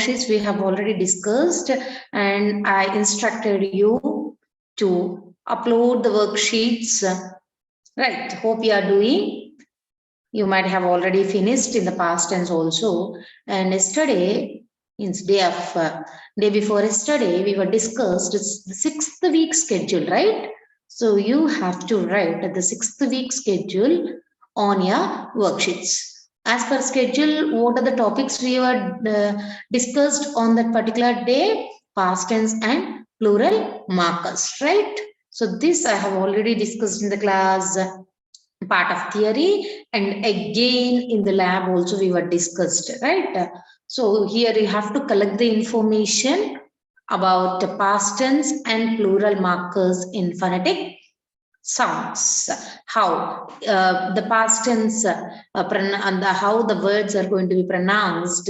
worksheets we have already discussed, and I instructed you to upload the worksheets. Right, hope you are doing. You might have already finished in the past tense also. And yesterday, means day before yesterday, we were discussed it's the 6th week schedule, right? So you have to write the 6th week schedule on your worksheets. As per schedule, what are the topics we were discussed on that particular day? Past tense and plural markers, right? So this I have already discussed in the class part of theory, and again in the lab also we were discussed, right? So here you have to collect the information about the past tense and plural markers in phonetic sounds, how the past tense and how the words are going to be pronounced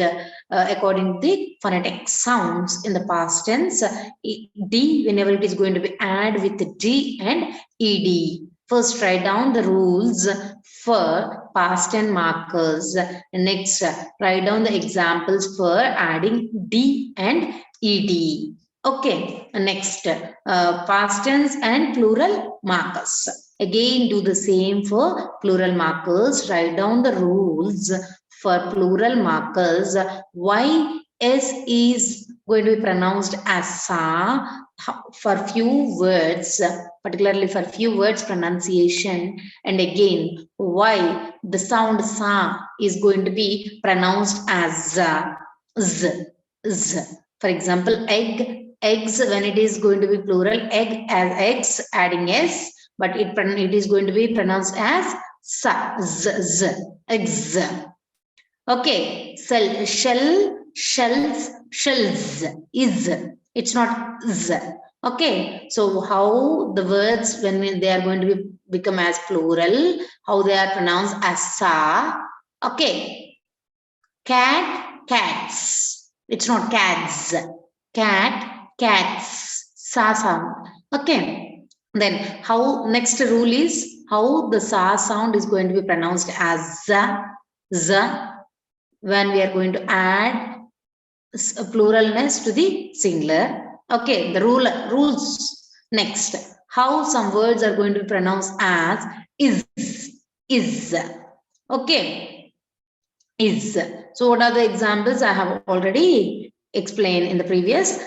according to the phonetic sounds in the past tense. D, whenever it is going to be add with D and ed. First, write down the rules for past tense markers. Next, write down the examples for adding D and ed. Okay, next, past tense and plural markers. Again, do the same for plural markers. Write down the rules for plural markers. Why S is going to be pronounced as Sa for few words, particularly for few words pronunciation. And again, why the sound Sa is going to be pronounced as Z. For example, eggs, when it is going to be plural, egg as eggs, adding S, but it is going to be pronounced as sa, z, eggs. Okay, shell, shells, shells, is, it's not z. Okay, so how the words, when they are going to become as plural, how they are pronounced as sa. Okay, cat, cats, it's not cats, cat, cats, sa sound. Okay, then how next rule is how the sa sound is going to be pronounced as z when we are going to add a pluralness to the singular. Okay, the rules. Next, how some words are going to be pronounced as is. Okay, is. So what are the examples I have already explained in the previous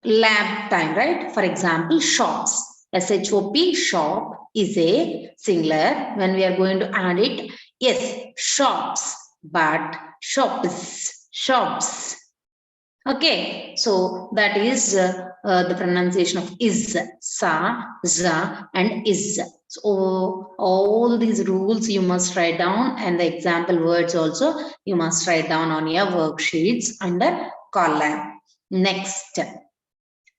lab time, right? For example, shops. S-H-O-P, shop is a singular. When we are going to add it, yes, shops, but shops. Okay, so that is the pronunciation of is, sa, za, and is. So all these rules you must write down, and the example words also you must write down on your worksheets under column. Next,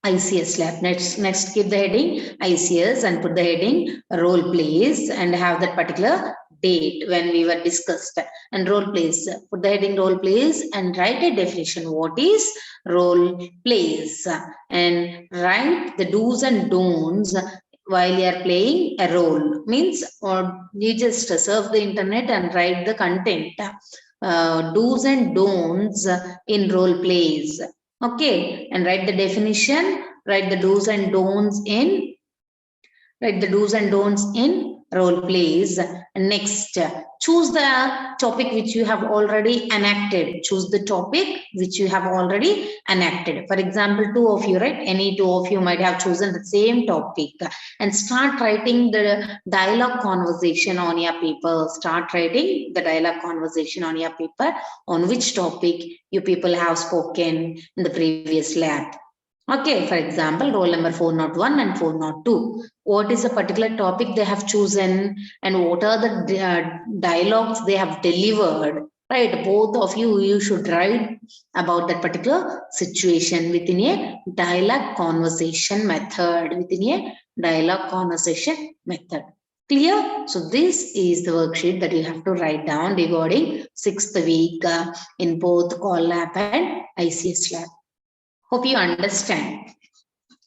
ICS lab. Next keep the heading ICS and put the heading role plays and have that particular date when we were discussed. And role plays, put the heading role plays and write a definition. What is role plays? And write the do's and don'ts while you are playing a role. Means, or you just surf the internet and write the content. Do's and don'ts in role plays. Okay, and write the definition, write the do's and don'ts in role plays. And next, choose the topic which you have already enacted. Choose the topic which you have already enacted. For example, two of you, right? Any two of you might have chosen the same topic, and start writing the dialogue conversation on your paper. Start writing the dialogue conversation on your paper on which topic you people have spoken in the previous lab. Okay, for example, roll number 401 and 402. What is a particular topic they have chosen and what are the dialogues they have delivered? Right, both of you should write about that particular situation within a dialogue conversation method. Clear? So this is the worksheet that you have to write down regarding 6th week in both call lab and ICS lab. Hope you understand.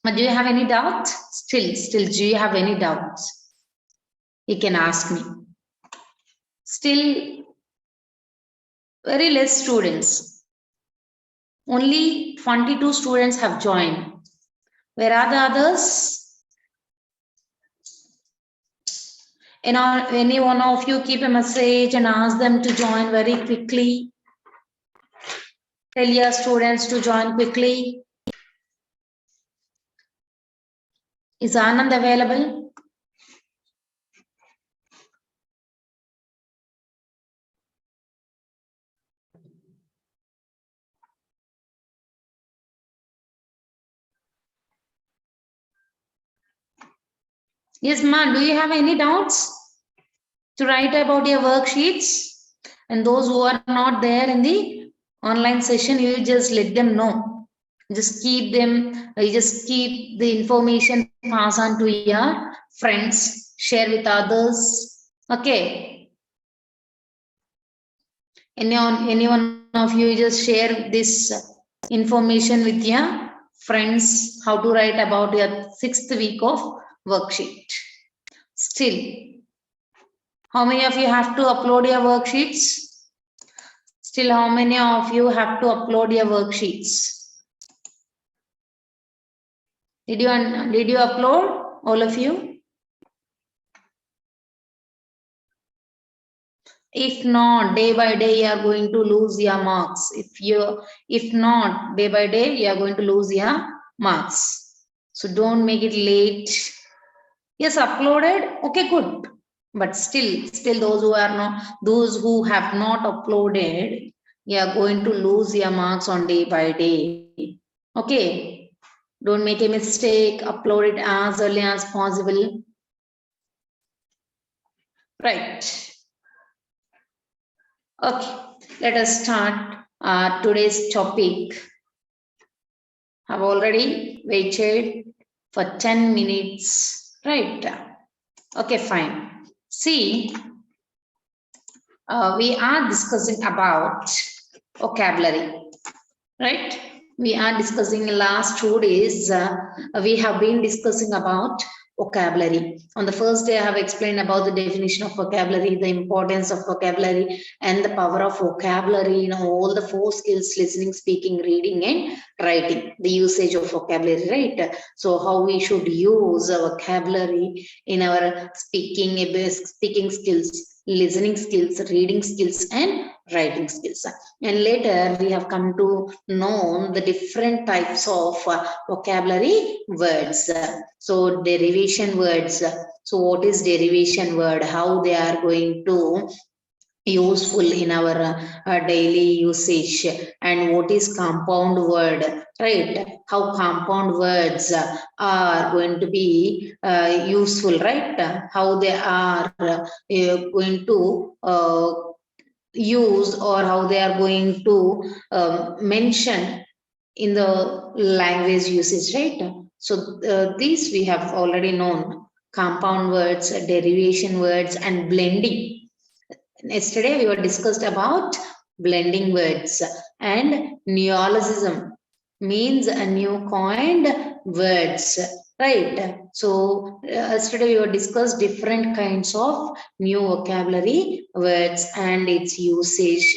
Do you have any doubts? Still, do you have any doubts? You can ask me. Still, Very less students. Only 22 students have joined. Where are the others? Any one of you keep a message and ask them to join very quickly. Tell your students to join quickly. Is Anand available? Yes, ma'am. Do you have any doubts to write about your worksheets? And those who are not there in the online session, you just let them know. Just keep them, you just keep the information pass on to your friends, share with others. Okay. Any one of you just share this information with your friends, how to write about your 6th week of worksheet. Still, how many of you have to upload your worksheets? Still, how many of you have to upload your worksheets? Did you upload, all of you? If not, day by day, you are going to lose your marks. If not, day by day, you are going to lose your marks. So don't make it late. Yes, uploaded. Okay, good. But still those who have not uploaded, you are going to lose your marks on day by day. Okay. Don't make a mistake. Upload it as early as possible. Right. Okay. Let us start today's topic. I've already waited for 10 minutes. Right. Okay, fine. See, we are discussing about vocabulary, right? We are discussing last 2 days. We have been discussing about vocabulary. On the first day, I have explained about the definition of vocabulary, the importance of vocabulary, and the power of vocabulary in all the 4 skills: listening, speaking, reading, and writing. The usage of vocabulary, right? So how we should use vocabulary in our speaking skills, listening skills, reading skills, and writing skills. And later we have come to know the different types of vocabulary words. So derivation words. So what is derivation word? How they are going to useful in our daily usage, and what is compound word, right? How compound words are going to be useful, right? How they are going to use, or how they are going to mention in the language usage, right? So these we have already known: compound words, derivation words, and blending. Yesterday we were discussed about blending words, and neologism means a new coined words, right? So yesterday we were discussed different kinds of new vocabulary words and its usage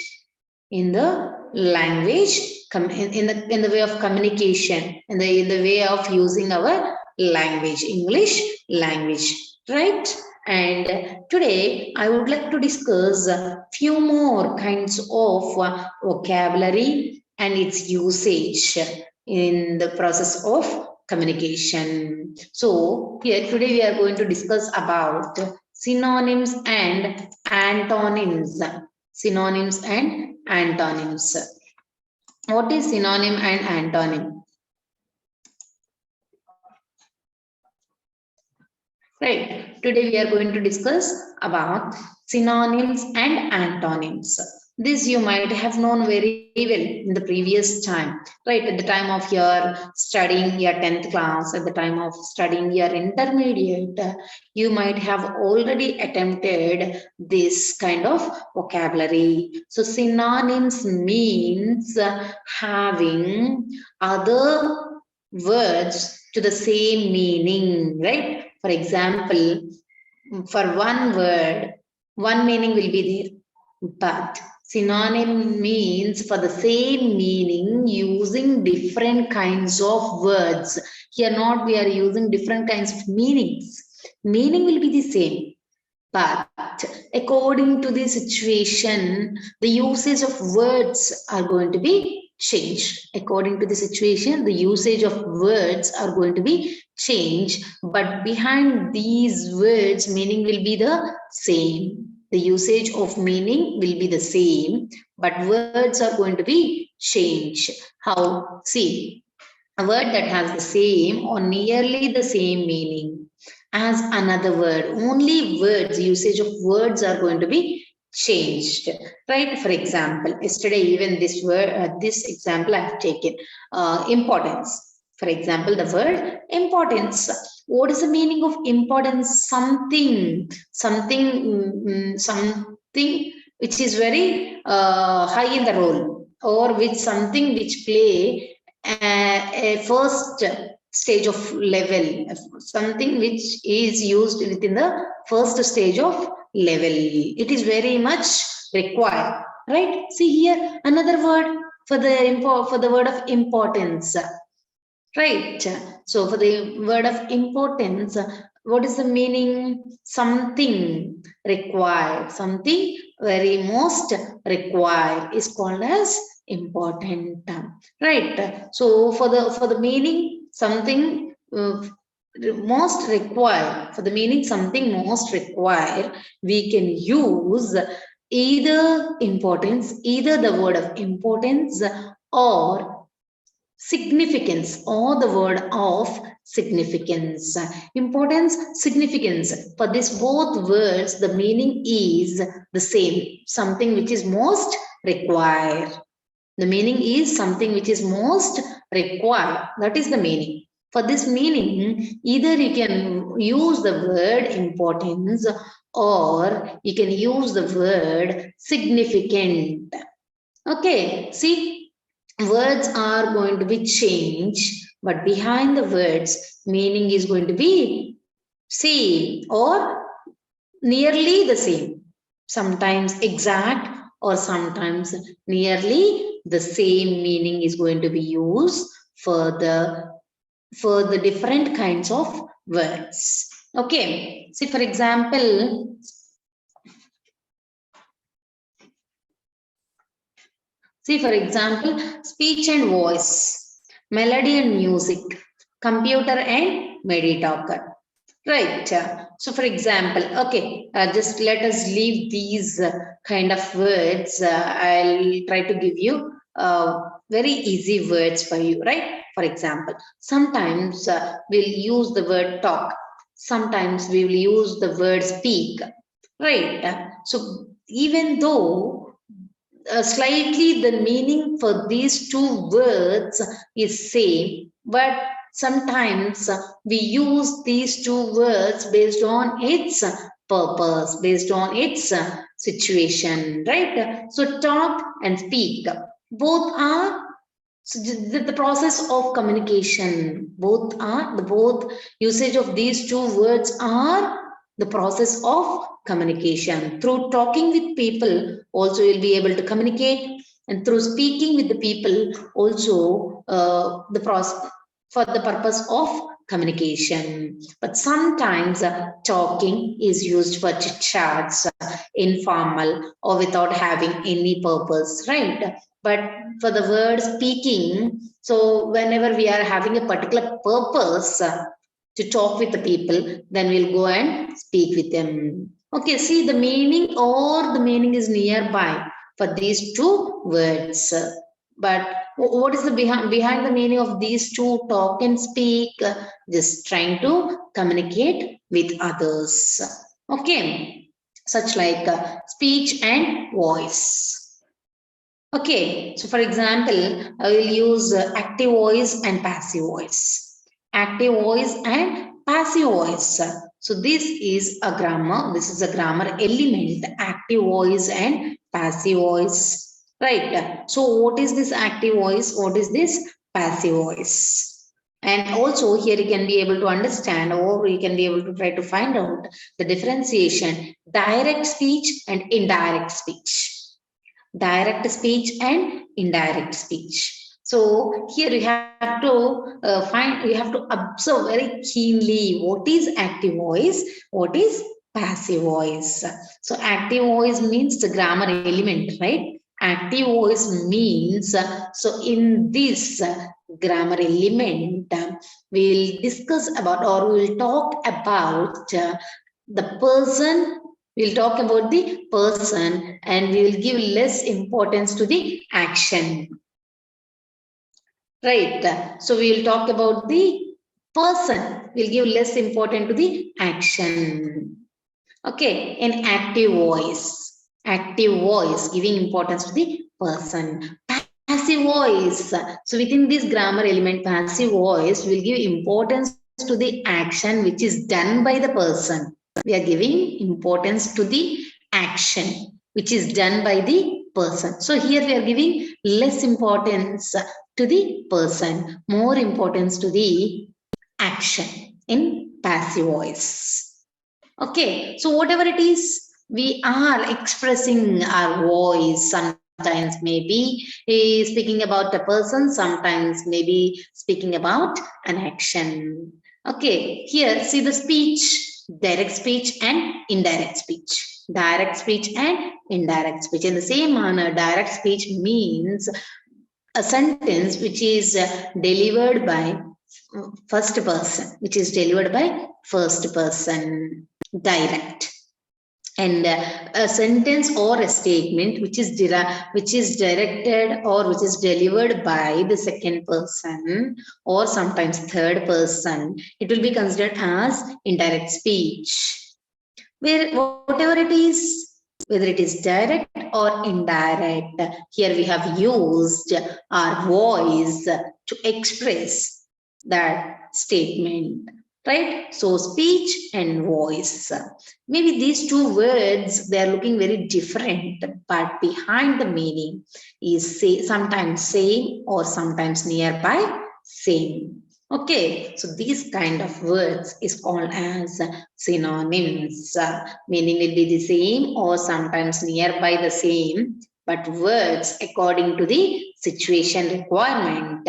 in the language, in the way of communication, in the way of using our language, English language, right? And today I would like to discuss a few more kinds of vocabulary and its usage in the process of communication. So here today we are going to discuss about synonyms and antonyms. Synonyms and antonyms. What is synonym and antonym? Right. Today we are going to discuss about synonyms and antonyms. This you might have known very well in the previous time, right? At the time of your studying your 10th class, at the time of studying your intermediate, you might have already attempted this kind of vocabulary. So synonyms means having other words to the same meaning, right? For example, for one word, one meaning will be there, but Synonym means for the same meaning using different kinds of words. Here not we are using different kinds of meanings. Meaning will be the same. But according to the situation, the usage of words are going to be changed. According to the situation, the usage of words are going to be changed. But behind these words, meaning will be the same. The usage of meaning will be the same, but words are going to be changed. How? See, a word that has the same or nearly the same meaning as another word. Only words, usage of words are going to be changed, right? For example, yesterday even this word, this example I have taken, importance. For example, the word importance. What is the meaning of importance? Something which is very high in the role, or which something which play a first stage of level, something which is used within the first stage of level. It is very much required, right? See here another word for the word of importance, right? So for the word of importance, what is the meaning? Something required, something very most required is called as important, right? So for the meaning, something most required, for the meaning something most required, we can use either importance, either the word of importance, or significance, or the word of significance. Importance, significance. For this both words, the meaning is the same. Something which is most required. The meaning is something which is most required. That is the meaning. For this meaning, either you can use the word importance or you can use the word significant. Okay, see, words are going to be changed, but behind the words, meaning is going to be same or nearly the same. Sometimes exact or sometimes nearly the same meaning is going to be used for the different kinds of words. Okay, see, for example, speech and voice, melody and music, computer and Meditalker. Right. So, for example, okay, just let us leave these kind of words. I'll try to give you very easy words for you, right? For example, sometimes we'll use the word talk. Sometimes we will use the word speak, right? So, even though slightly the meaning for these two words is same, but sometimes we use these two words based on its purpose, based on its situation, right? So talk and speak, both are the process of communication. Both usage of these two words are the process of communication. Through talking with people, also you'll be able to communicate, and through speaking with the people, also the process for the purpose of communication. But sometimes talking is used for chit chats, informal or without having any purpose, right? But for the word speaking, so whenever we are having a particular purpose to talk with the people, then we'll go and speak with them. Okay, see, the meaning or the meaning is nearby for these two words. But what is the behind the meaning of these two, talk and speak? Just trying to communicate with others. Okay, such like speech and voice. Okay, so for example, I will use active voice and passive voice. Active voice and passive voice. So this is a grammar. This is a grammar element. Active voice and passive voice. Right. So what is this active voice? What is this passive voice? And also here you can be able to understand, or you can be able to try to find out the differentiation, direct speech and indirect speech. direct speech and indirect speech. So here you have to observe very keenly what is active voice, what is passive voice. So active voice means the grammar element, right? Active voice means, so in this grammar element, we'll discuss about or we'll talk about the person, we'll talk about the person and we will give less importance to the action. Right. So we will talk about the person. We'll give less importance to the action. Okay. In active voice. Active voice, giving importance to the person. Passive voice. So within this grammar element, passive voice will give importance to the action which is done by the person. We are giving importance to the action which is done by the person. So here we are giving less importance to the person, more importance to the action in passive voice. Okay, so whatever it is, we are expressing our voice. Sometimes maybe speaking about a person, sometimes maybe speaking about an action. Okay, here see the speech, direct speech and indirect speech. Direct speech and indirect speech. In the same manner, direct speech means a sentence which is delivered by first person, which is delivered by first person, direct. And a sentence or a statement which is directed or which is delivered by the second person or sometimes third person, it will be considered as indirect speech. Where whatever it is, whether it is direct or indirect, here we have used our voice to express that statement, right? So speech and voice. Maybe these two words, they are looking very different, but behind the meaning is sometimes same or sometimes nearby same. Okay, so these kind of words is called as synonyms. Meaning will be the same or sometimes nearby the same, but words according to the situation requirement,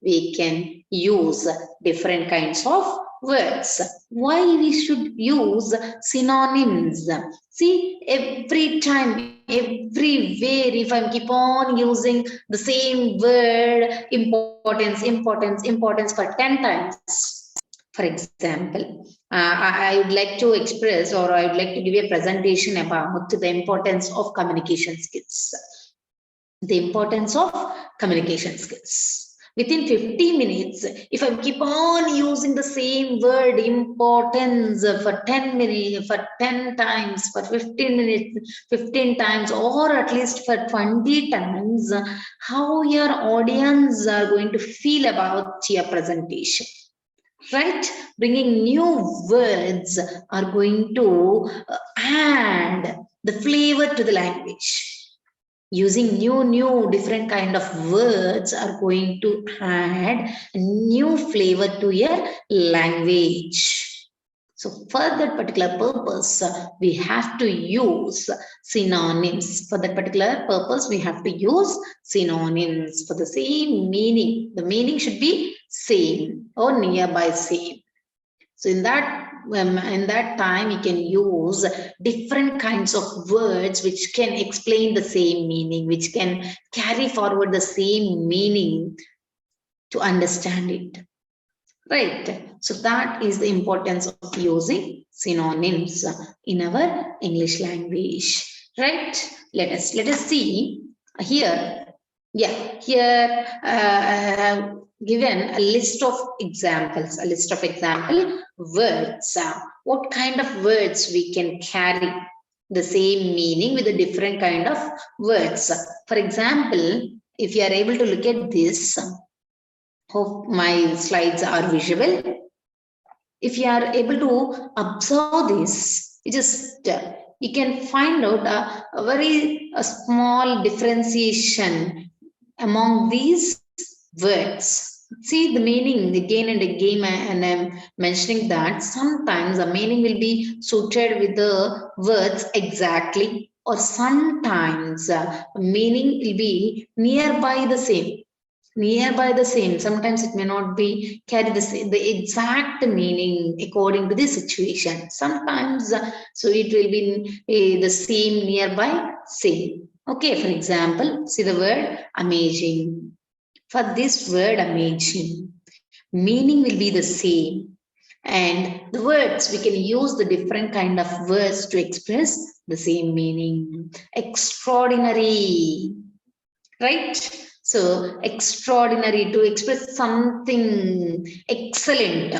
we can use different kinds of words. Why we should use synonyms? See, every time, everywhere, if I keep on using the same word, importance for 10 times. For example, I would like to express or I would like to give a presentation about the importance of communication skills. The importance of communication skills. Within 50 minutes, if I keep on using the same word importance for 10 minutes, for 10 times, for 15 minutes, 15 times, or at least for 20 times, how your audience are going to feel about your presentation? Right? Bringing new words are going to add the flavor to the language. Using new different kind of words are going to add new flavor to your language. So for that particular purpose, we have to use synonyms. For that particular purpose, we have to use synonyms for the same meaning. The meaning should be same or nearby same. So in that time, you can use different kinds of words which can explain the same meaning, which can carry forward the same meaning to understand it. Right. So that is the importance of using synonyms in our English language. Right. Let us see here. Yeah, here given a list of examples, words. What kind of words we can carry the same meaning with a different kind of words. For example, if you are able to look at this, hope my slides are visible. If you are able to observe this, you can find out a very small differentiation among these words. See the meaning again and again, and I'm mentioning that sometimes the meaning will be suited with the words exactly, or sometimes meaning will be nearby the same. Nearby the same. Sometimes it may not be carry the exact meaning according to the situation. Sometimes so it will be the same, nearby, same. Okay, for example, see the word amazing. For this word amazing, meaning will be the same. And the words, we can use the different kind of words to express the same meaning. Extraordinary, right? So extraordinary, to express something excellent,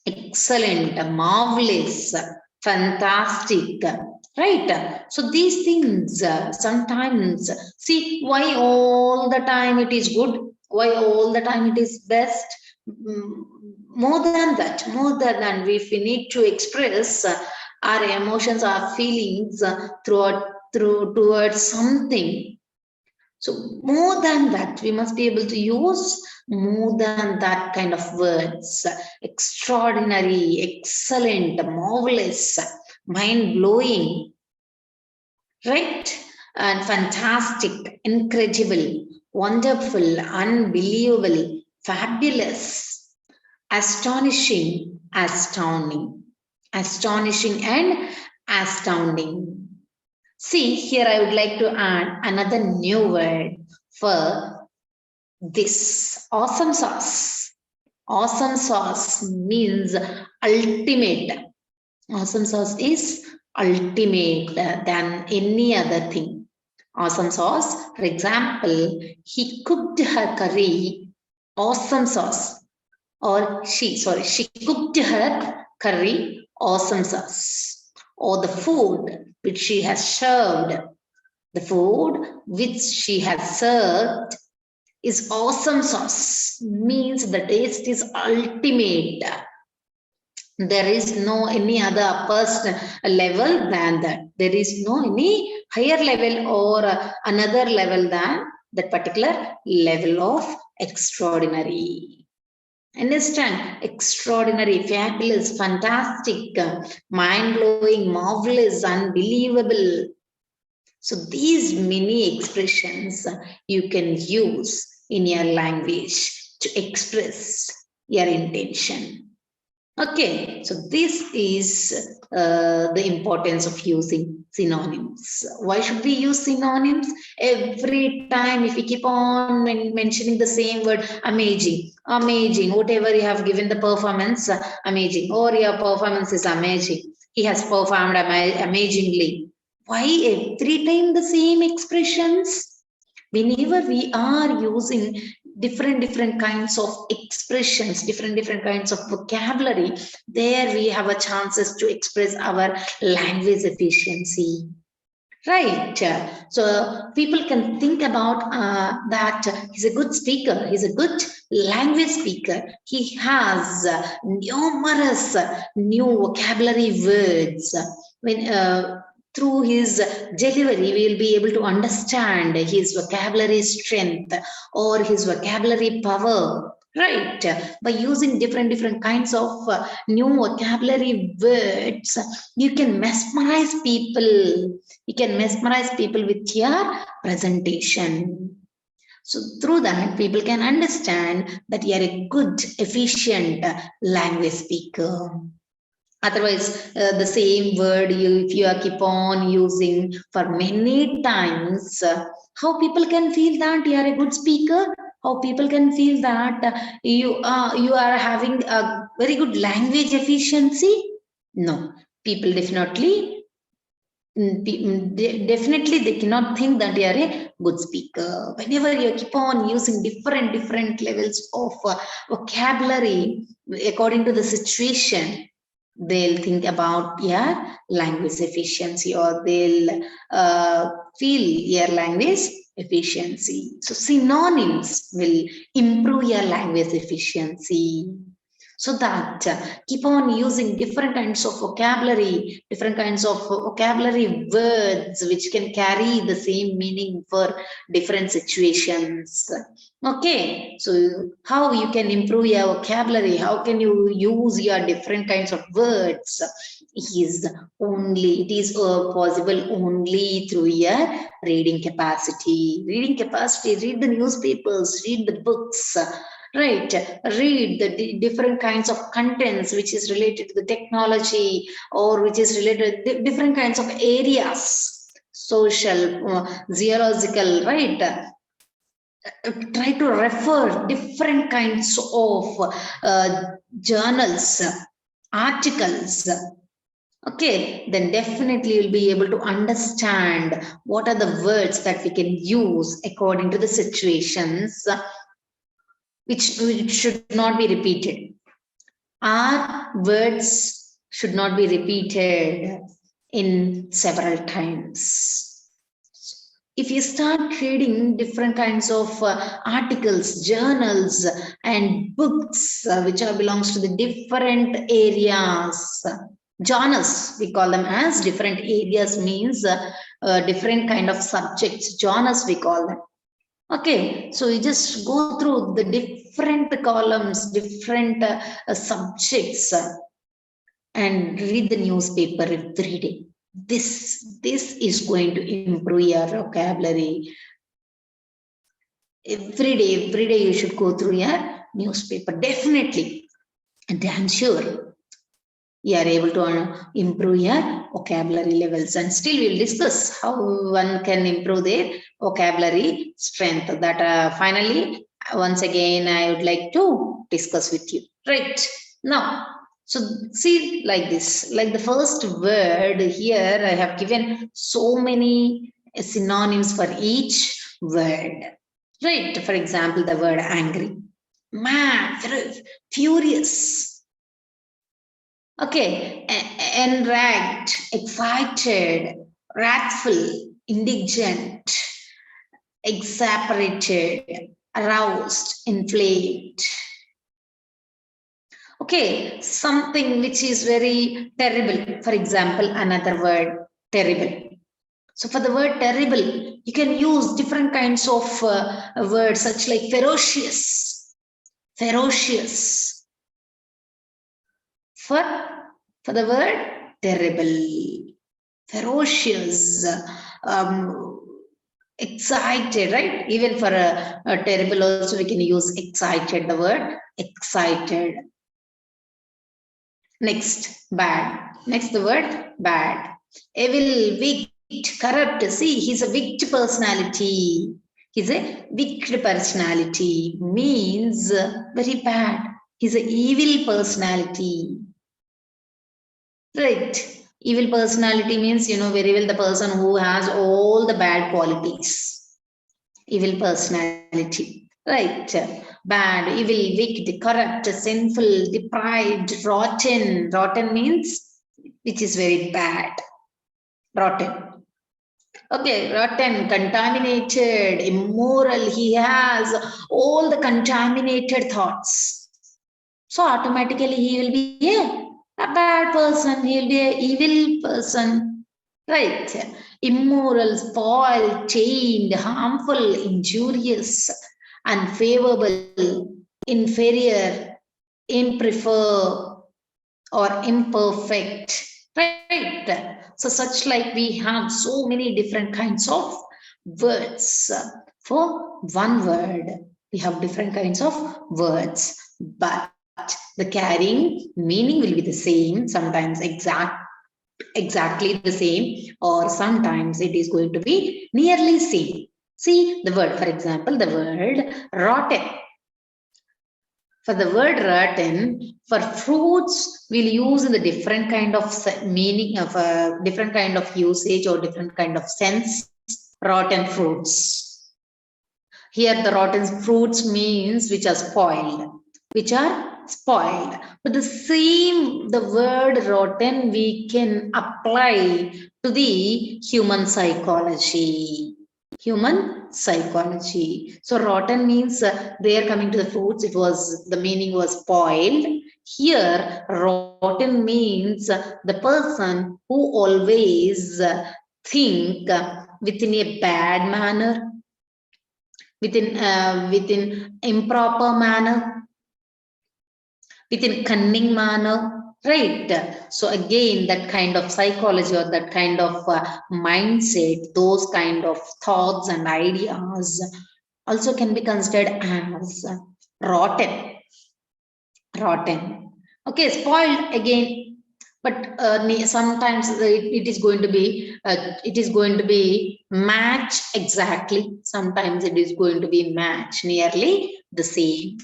excellent, marvelous, fantastic, right? So these things sometimes, see, why all the time it is good, why all the time it is best. More than that, more than, if we need to express our emotions, our feelings towards something. So more than that, we must be able to use more than that kind of words. Extraordinary, excellent, marvelous, mind-blowing, right? And fantastic, incredible, wonderful, unbelievable, fabulous, astonishing, astounding, astonishing and astounding. See, here I would like to add another new word for this. Awesome sauce. Awesome sauce means ultimate. Awesome sauce is ultimate than any other thing. Awesome sauce, for example, he cooked her curry, awesome sauce. Or she cooked her curry, awesome sauce. Or the food which she has served, the food which she has served is awesome sauce, means the taste is ultimate. There is no any other person level than that. There is no any higher level or another level than that particular level of extraordinary. Understand? Extraordinary, fabulous, fantastic, mind-blowing, marvelous, unbelievable. So these many expressions you can use in your language to express your intention. Okay, so this is the importance of using synonyms. Why should we use synonyms? Every time, if we keep on mentioning the same word, amazing, amazing, whatever you have given the performance, amazing, or your performance is amazing. He has performed amazingly. Why every time the same expressions? Whenever we are using different kinds of expressions, different kinds of vocabulary, there we have a chances to express our language efficiency, right? So people can think about that he's a good speaker, he's a good language speaker, he has numerous new vocabulary words. When through his delivery, we will be able to understand his vocabulary strength or his vocabulary power, right? By using different kinds of new vocabulary words, you can mesmerize people. You can mesmerize people with your presentation. So through that, people can understand that you are a good, efficient language speaker. Otherwise, the same word if you are keep on using for many times, how people can feel that you are a good speaker? How people can feel that you are having a very good language efficiency? No, people definitely they cannot think that you are a good speaker. Whenever you keep on using different levels of vocabulary according to the situation, they'll think about your language efficiency, or they'll feel your language efficiency. So synonyms will improve your language efficiency. So that keep on using different kinds of vocabulary, different kinds of vocabulary words which can carry the same meaning for different situations. Okay, so how you can improve your vocabulary, how can you use your different kinds of words it is possible only through your reading capacity. Read the newspapers, read the books, right? Read the different kinds of contents which is related to the technology or which is related to different kinds of areas, social, zoological, right? Try to refer different kinds of journals, articles. Okay, then definitely you'll be able to understand what are the words that we can use according to the situations which should not be repeated. Our words should not be repeated in several times. If you start creating different kinds of articles, journals, and books which belongs to the different areas, genres, we call them as different areas means different kind of subjects, genres we call them. Okay, so you just go through the different columns, different subjects and read the newspaper every day. This is going to improve your vocabulary. Every day you should go through your newspaper. Definitely, and I'm sure you are able to improve your vocabulary levels. And still we'll discuss how one can improve their vocabulary strength. That finally, once again, I would like to discuss with you. Right now, so see like this, like the first word here, I have given so many synonyms for each word. Right, for example, the word angry, mad, furious. Okay, enraged, excited, wrathful, indignant, exasperated, aroused, inflamed. Okay, something which is very terrible. For example, another word, terrible. So for the word terrible, you can use different kinds of words such like ferocious, ferocious. For the word terrible, ferocious, excited, right? Even for a terrible also we can use excited, the word excited. Next, bad. Next, the word bad. Evil, wicked, corrupt. See, he's a wicked personality. He's a wicked personality. Means very bad. He's an evil personality. Right. Evil personality means, you know very well, the person who has all the bad qualities. Evil personality. Right. Bad, evil, wicked, corrupt, sinful, deprived, rotten. Rotten means which is very bad. Rotten. Okay, rotten, contaminated, immoral. He has all the contaminated thoughts. So automatically he will be a bad person. He will be an evil person. Right. Immoral, spoiled, chained, harmful, injurious, unfavorable, inferior, imprefer, or imperfect. Right. So such like we have so many different kinds of words for one word. We have different kinds of words, but the carrying meaning will be the same, sometimes exactly the same, or sometimes it is going to be nearly same. See the word, for example, the word rotten. For the word rotten, for fruits, we'll use in the different kind of meaning of a different kind of usage or different kind of sense. Rotten fruits. Here, the rotten fruits means which are spoiled, which are spoiled. But the word rotten, we can apply to the human psychology. Human psychology. So rotten means they are coming to the fruits. The meaning was spoiled. Here, rotten means the person who always think within a bad manner, within improper manner, within cunning manner, right? So again, that kind of psychology or that kind of mindset, those kind of thoughts and ideas also can be considered as rotten. Rotten. Okay, spoiled again, but sometimes it is going to be match exactly. Sometimes it is going to be match nearly the same.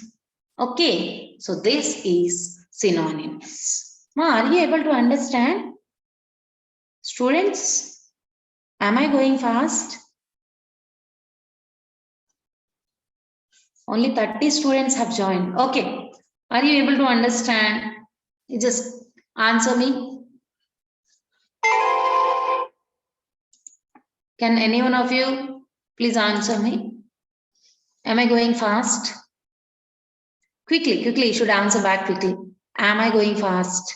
Okay, so this is synonyms. Ma, are you able to understand? Students, am I going fast? Only 30 students have joined. Okay, are you able to understand? You just answer me. Can any one of you please answer me? Am I going fast? Quickly, you should answer back quickly. Am I going fast?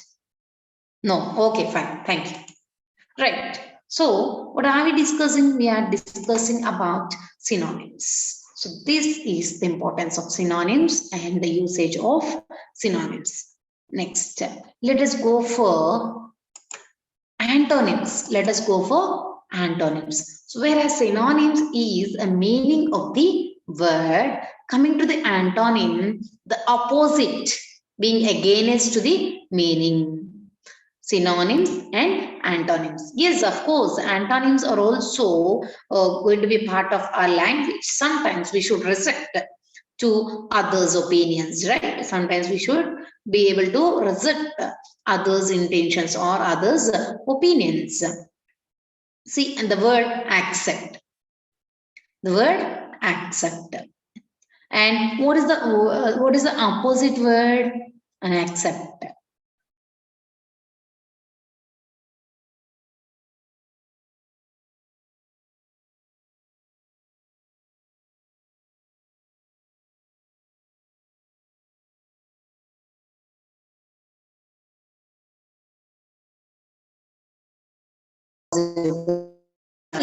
No. Okay, fine. Thank you. Right. So, what are we discussing? We are discussing about synonyms. So, this is the importance of synonyms and the usage of synonyms. Next, let us go for antonyms. Let us go for antonyms. So, whereas synonyms is a meaning of the word, coming to the antonym, the opposite being against to the meaning. Synonyms and antonyms. Yes, of course, antonyms are also going to be part of our language. Sometimes we should respect to others' opinions, right? Sometimes we should be able to respect others' intentions or others' opinions. See, and the word accept. The word accept. And what is the opposite word? Accept.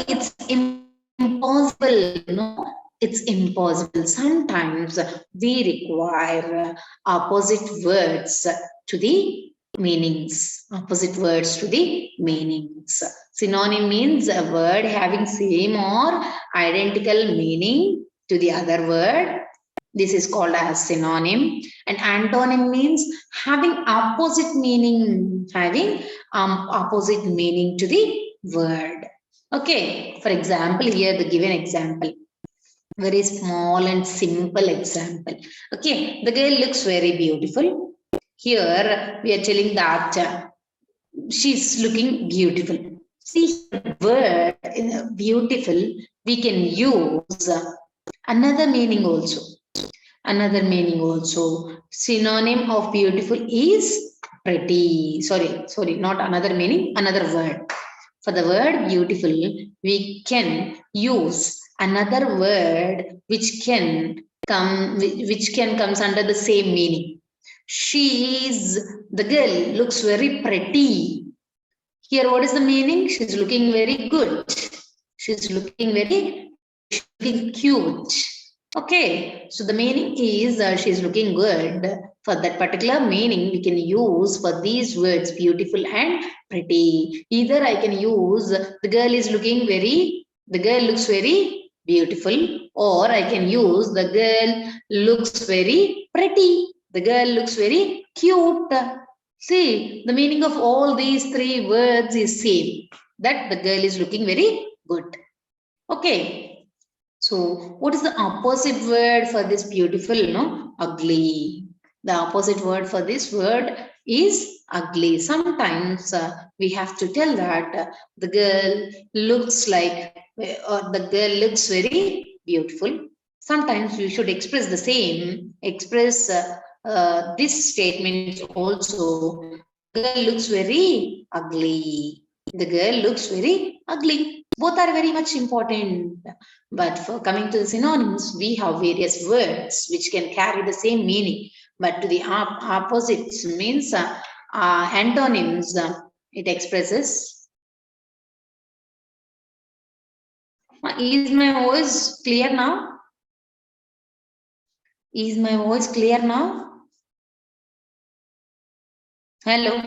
It's impossible, no? It's impossible. Sometimes we require opposite words to the meanings. Opposite words to the meanings. Synonym means a word having same or identical meaning to the other word. This is called as synonym. And antonym means having opposite meaning, opposite meaning to the word. Okay, for example, here the given example, very small and simple example. Okay, the girl looks very beautiful. Here we are telling that she's looking beautiful. See, word beautiful, we can use another meaning also. Another meaning also. Synonym of beautiful is pretty. Sorry, not another meaning, another word. For the word beautiful, we can use another word which can comes under the same meaning. The girl looks very pretty. Here, what is the meaning? She's looking very good. She's looking cute. Okay, so the meaning is she's looking good. For that particular meaning, we can use for these words beautiful and pretty. Either I can use the girl looks very beautiful, or I can use the girl looks very pretty. The girl looks very cute. See, the meaning of all these three words is same. That the girl is looking very good. Okay. So, what is the opposite word for this beautiful? No, ugly. The opposite word for this word is ugly. Sometimes we have to tell that the girl looks like, or the girl looks very beautiful. Sometimes we should express the same, this statement also. The girl looks very ugly. The girl looks very ugly. Both are very much important. But for coming to the synonyms, we have various words which can carry the same meaning. But to the opposites means antonyms, it expresses. Is my voice clear now? Is my voice clear now? Hello?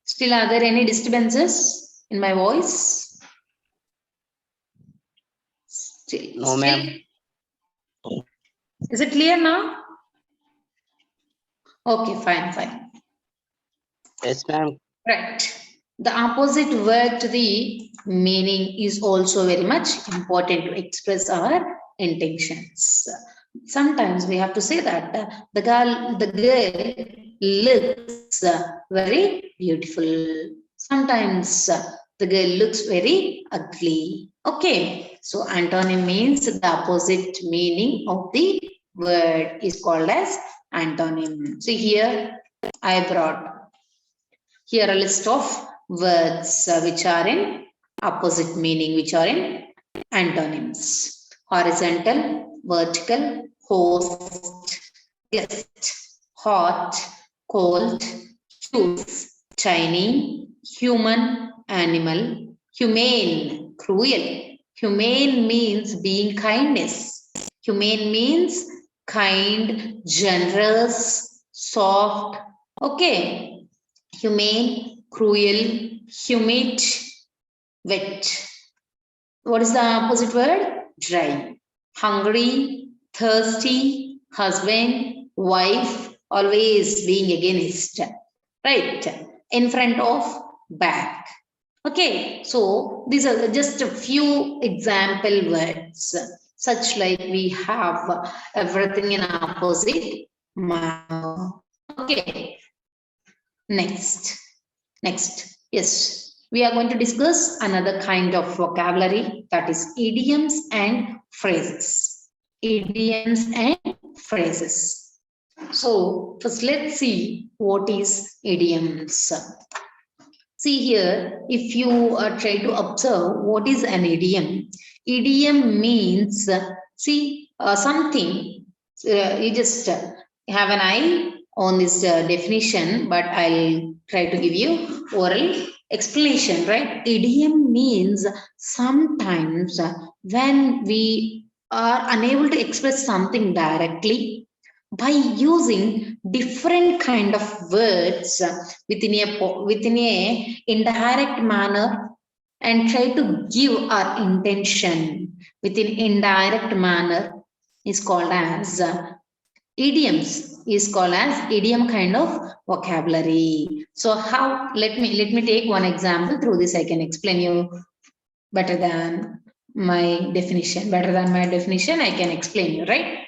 Still, are there any disturbances in my voice? No, ma'am. Is it clear now? Okay, fine. Yes, ma'am. Right. The opposite word to the meaning is also very much important to express our intentions. Sometimes we have to say that the girl looks very beautiful. Sometimes the girl looks very ugly. Okay, so antonym means the opposite meaning of the word is called as antonym. So here I brought here a list of words which are in opposite meaning, which are in antonyms. Horizontal, vertical, host, guest, hot, cold, cute, tiny, human, animal, humane, cruel. Humane means being kindness. Humane means kind, generous, soft. Okay. Humane, cruel, humid, wet. What is the opposite word? Dry. Hungry, thirsty, husband, wife, always being against. Right. In front of, back. Okay. So these are just a few example words. Such like we have everything in opposite manner. Okay. Next. Yes, we are going to discuss another kind of vocabulary, that is idioms and phrases. Idioms and phrases. So first let's see what is idioms. See here, if you try to observe what is an idiom. Idiom means, something, you just have an eye on this definition, but I'll try to give you oral explanation, right? Idiom means sometimes when we are unable to express something directly, by using different kind of words within a indirect manner and try to give our intention within indirect manner is called as idioms, is called as idiom kind of vocabulary. So how, let me take one example. Through this I can explain you better than my definition. I can explain you, right?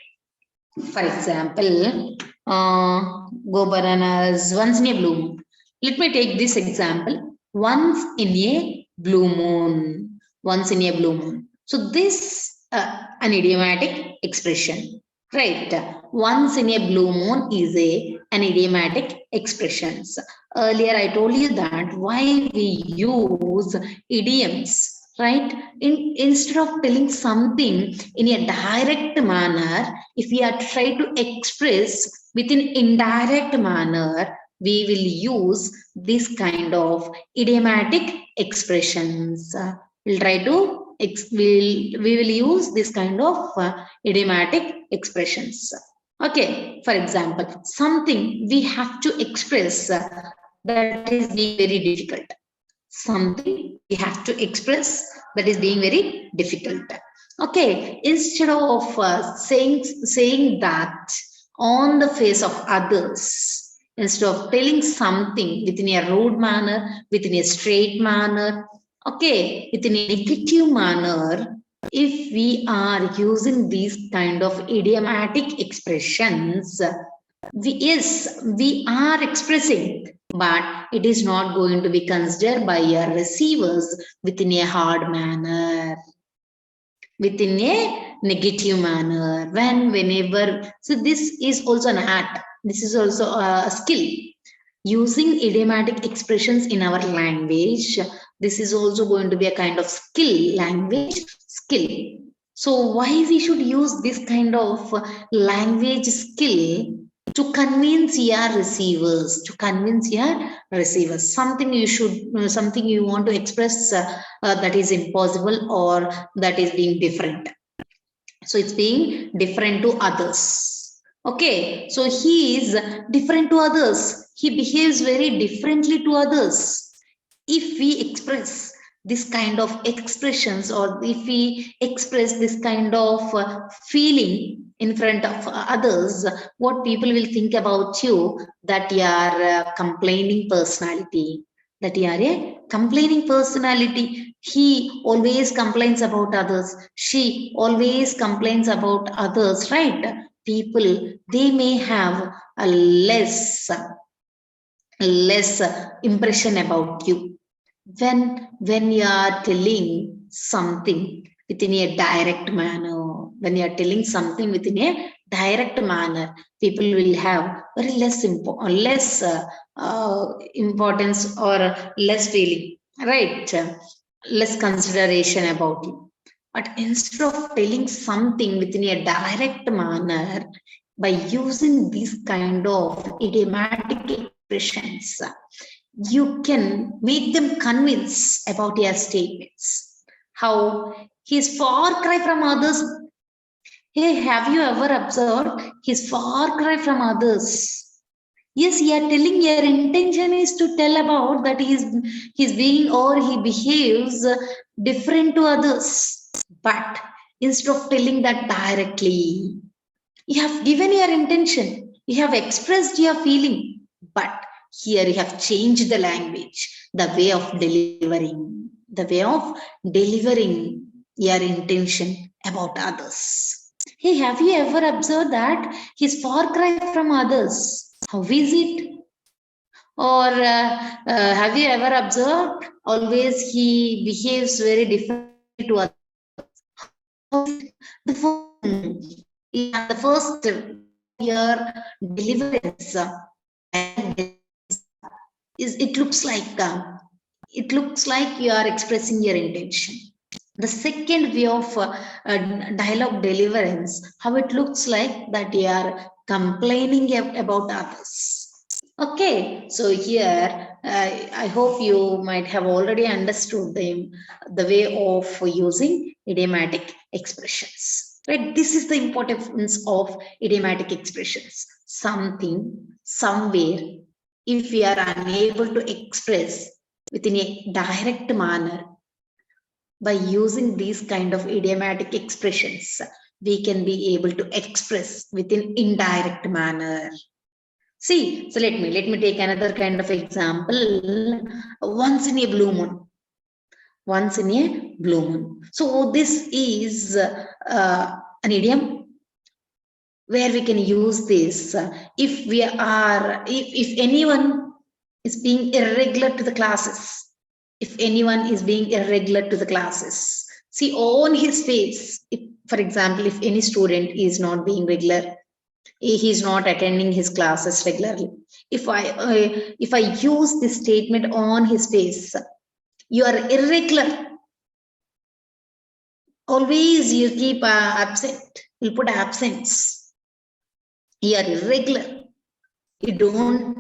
For example, go bananas once in a blue moon. Let me take this example. Once in a blue moon. Once in a blue moon. So this an idiomatic expression, right? Once in a blue moon is an idiomatic expressions. Earlier I told you that why we use idioms, right? Instead of telling something in a direct manner, if we are trying to express within indirect manner, we will use this kind of idiomatic expressions. We'll try to we will use this kind of idiomatic expressions. Okay, for example, something we have to express that is being very difficult. Something we have to express that is being very difficult. Okay, instead of saying that on the face of others, instead of telling something within a rude manner, within a straight manner, okay, within a negative manner, if we are using these kind of idiomatic expressions, we are expressing, but it is not going to be considered by your receivers within a hard manner, within a negative manner. Whenever, so this is also an art. This is also a skill. Using idiomatic expressions in our language, this is also going to be a kind of skill, language skill. So why we should use this kind of language skill to convince your receivers, something you should, something you want to express that is impossible or that is being different. So it's being different to others. Okay, so he is different to others. He behaves very differently to others. If we express this kind of expressions, or if we express this kind of feeling in front of others, what people will think about you, that you are a complaining personality, that you are a complaining personality. He always complains about others, she always complains about others, right? People, they may have a less impression about you when you are telling something within a direct manner. When you are telling something within a direct manner, people will have very less importance or less feeling, right? Less consideration about you. But instead of telling something within a direct manner, by using these kind of idiomatic expressions, you can make them convince about your statements. How he's far cry from others. Hey, have you ever observed he's far cry from others? Yes, you are telling your intention is to tell about that he's being or he behaves different to others. But instead of telling that directly, you have given your intention, you have expressed your feeling, but here you have changed the language, the way of delivering your intention about others. Hey, have you ever observed that he's far cry from others? How is it? Or have you ever observed always he behaves very differently to others? The first, yeah, the first of your deliverance is it looks like you are expressing your intention. The second way of dialogue deliverance, how it looks like that you are complaining about others. Okay, so here I hope you might have already understood the way of using idiomatic expressions. Right, this is the importance of idiomatic expressions. Something, somewhere, if we are unable to express within a direct manner, by using these kind of idiomatic expressions, we can be able to express within indirect manner. See, so let me take another kind of example. Once in a blue moon. Once in a blue moon. So this is an idiom where we can use this if we are, if anyone is being irregular to the classes. If anyone is being irregular to the classes. See, on his face, if, for example, if any student is not being regular, he is not attending his classes regularly. If I use this statement on his face, you are irregular. Always you keep absent. You put absence. You are irregular. You don't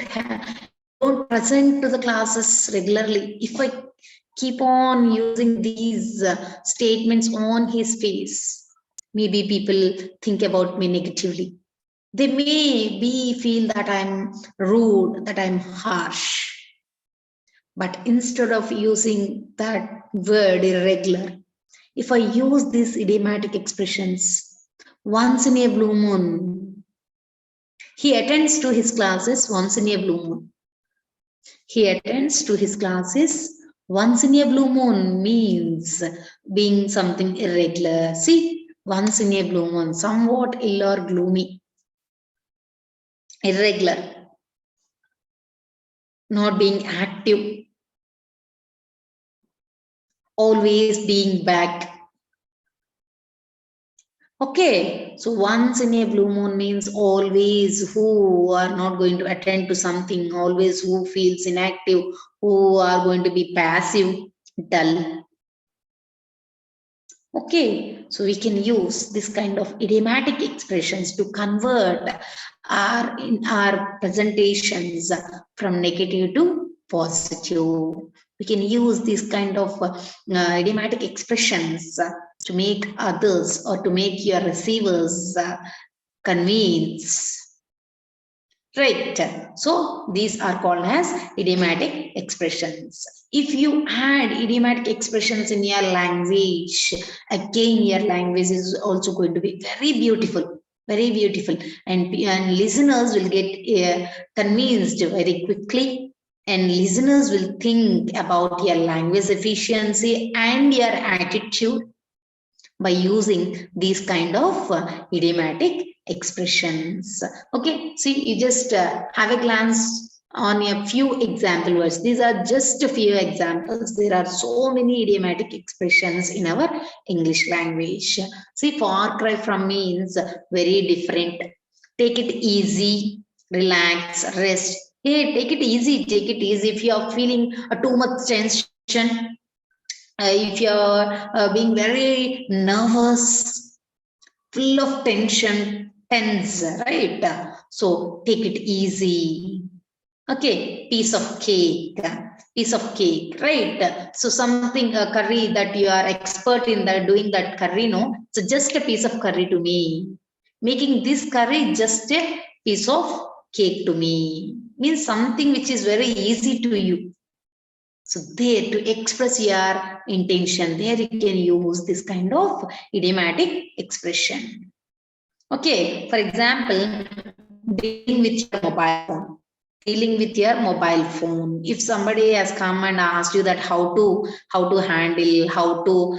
present to the classes regularly. If I keep on using these statements on his face, maybe people think about me negatively. They may be feel that I'm rude, that I'm harsh. But instead of using that word irregular, if I use these idiomatic expressions, once in a blue moon, he attends to his classes once in a blue moon. He attends to his classes once in a blue moon means being something irregular. See, once in a blue moon, somewhat ill or gloomy. Irregular, not being active, always being back. Okay, so once in a blue moon means always who are not going to attend to something, always who feels inactive, who are going to be passive, dull. Okay, so we can use this kind of idiomatic expressions to convert in our presentations from negative to positive. We can use this kind of idiomatic expressions to make others or to make your receivers convince. Right. So these are called as idiomatic expressions. If you add idiomatic expressions in your language, again your language is also going to be very beautiful, very beautiful. And listeners will get convinced very quickly. And listeners will think about your language efficiency and your attitude by using these kind of idiomatic expressions. Okay, see, you just have a glance on a few example words. These are just a few examples. There are so many idiomatic expressions in our English language. See, far cry from means very different. Take it easy, relax, rest. Hey, take it easy, take it easy. If you are feeling too much tension, if you're being very nervous, full of tense, right? So take it easy. Okay, piece of cake, right? So something, a curry that you are expert in that doing that curry, no? So just a piece of curry to me. Making this curry just a piece of cake to me means something which is very easy to you. So there, to express your intention, there you can use this kind of idiomatic expression. Okay, for example, dealing with your mobile phone. Dealing with your mobile phone. If somebody has come and asked you that how to handle, how to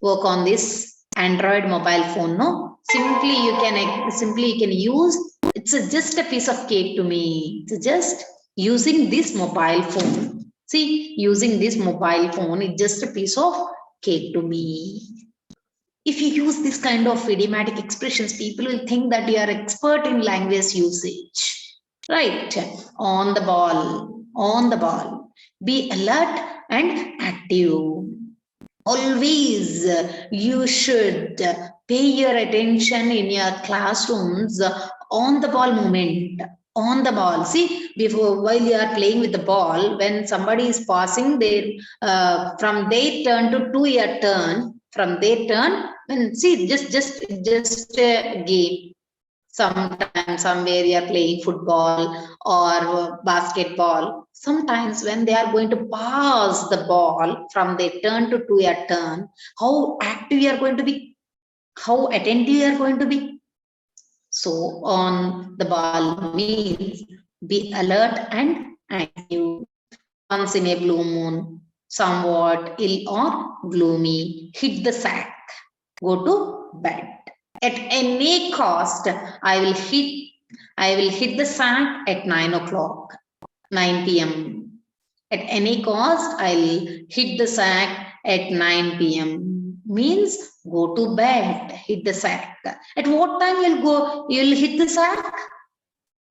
work on this Android mobile phone, no, simply you can use. It's just a piece of cake to me. It's just using this mobile phone. See, using this mobile phone, it's just a piece of cake to me. If you use this kind of idiomatic expressions, people will think that you are expert in language usage. Right? On the ball, on the ball. Be alert and active. Always you should pay your attention in your classrooms on the ball movement. On the ball, see, before while you are playing with the ball, when somebody is passing their from their turn to your turn, from their turn, when see, just a game. Sometimes somewhere you are playing football or basketball. Sometimes when they are going to pass the ball from their turn to your turn, how active you are going to be, how attentive you are going to be. So on the ball means be alert and active. Once in a blue moon, somewhat ill or gloomy, hit the sack, go to bed. At any cost, I will hit the sack at 9 o'clock, 9 p.m. At any cost, I'll hit the sack at 9 p.m. Means go to bed, hit the sack. At what time you'll hit the sack?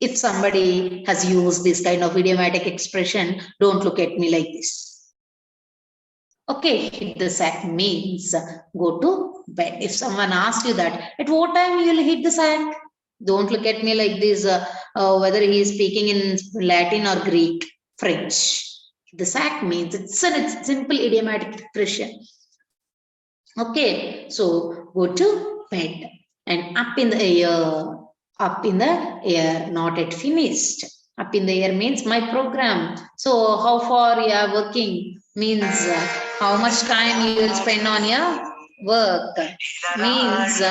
If somebody has used this kind of idiomatic expression, don't look at me like this. Okay, hit the sack means go to bed. If someone asks you that, at what time you'll hit the sack? Don't look at me like this, whether he is speaking in Latin or Greek, French. The sack means it's a simple idiomatic expression. Okay, so go to bed and up in the air. Up in the air, not yet finished. Up in the air means my program. So how far you are working means how much time you will spend on your work means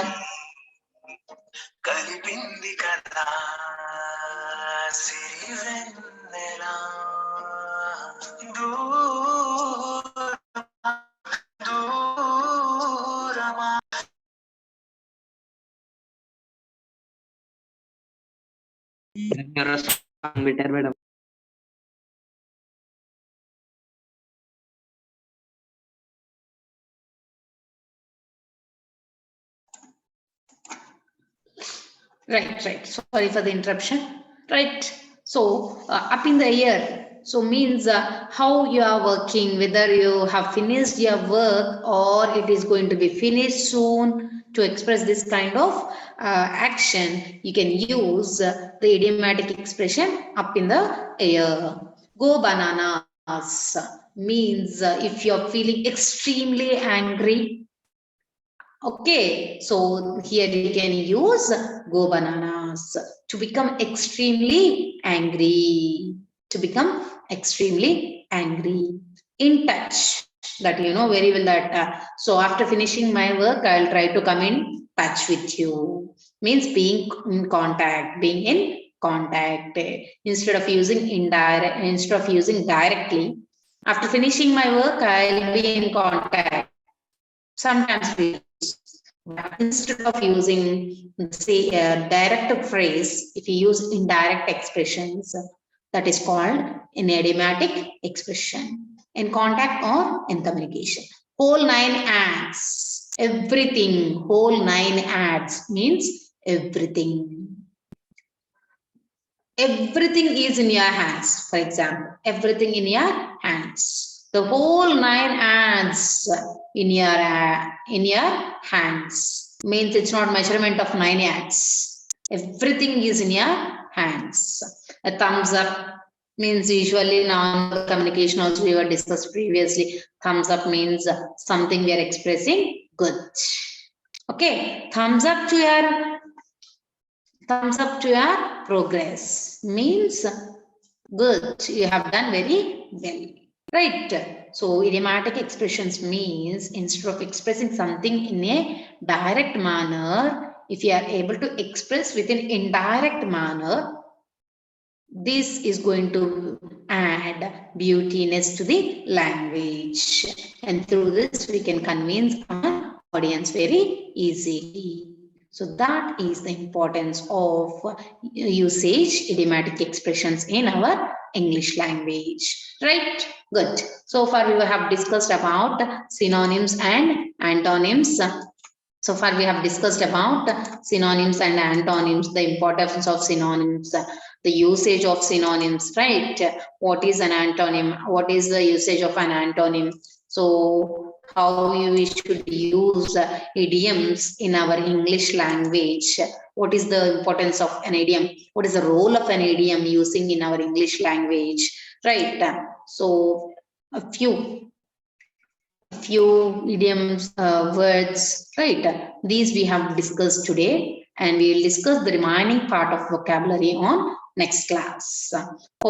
madam. right. Sorry for the interruption. Right. So up in the air. So means how you are working, whether you have finished your work or it is going to be finished soon. To express this kind of action, you can use the idiomatic expression up in the air. Go bananas means if you're feeling extremely angry. Okay, so here you can use go bananas to become extremely angry. To become extremely angry. In touch, that you know very well that. So after finishing my work, I'll try to come in touch with you. Means being in contact, being in contact. Instead of using indirect, instead of using directly. After finishing my work, I'll be in contact. Sometimes we use. But instead of using, say, a direct phrase, if you use indirect expressions, that is called an idiomatic expression. In contact or in communication. Whole 9 adds. Everything. Whole 9 adds means everything. Everything is in your hands, for example. Everything in your hands. The whole 9 adds in your hands. Means it's not measurement of 9 adds. Everything is in your hands. A thumbs up means usually non communication also we were discussed previously. Thumbs up means something we are expressing good. Okay, thumbs up to your progress means good, you have done very well, right? So idiomatic expressions means instead of expressing something in a direct manner, if you are able to express with an indirect manner, this is going to add beautiness to the language, and through this we can convince our audience very easily. So that is the importance of usage idiomatic expressions in our English language, right? Good. So far we have discussed about synonyms and antonyms. So far we have discussed about synonyms and antonyms, the importance of synonyms, the usage of synonyms, right? What is an antonym? What is the usage of an antonym? So how we should use idioms in our English language? What is the importance of an idiom? What is the role of an idiom using in our English language, right? So a few idioms, words, right? These we have discussed today, and we will discuss the remaining part of vocabulary on next class. Hope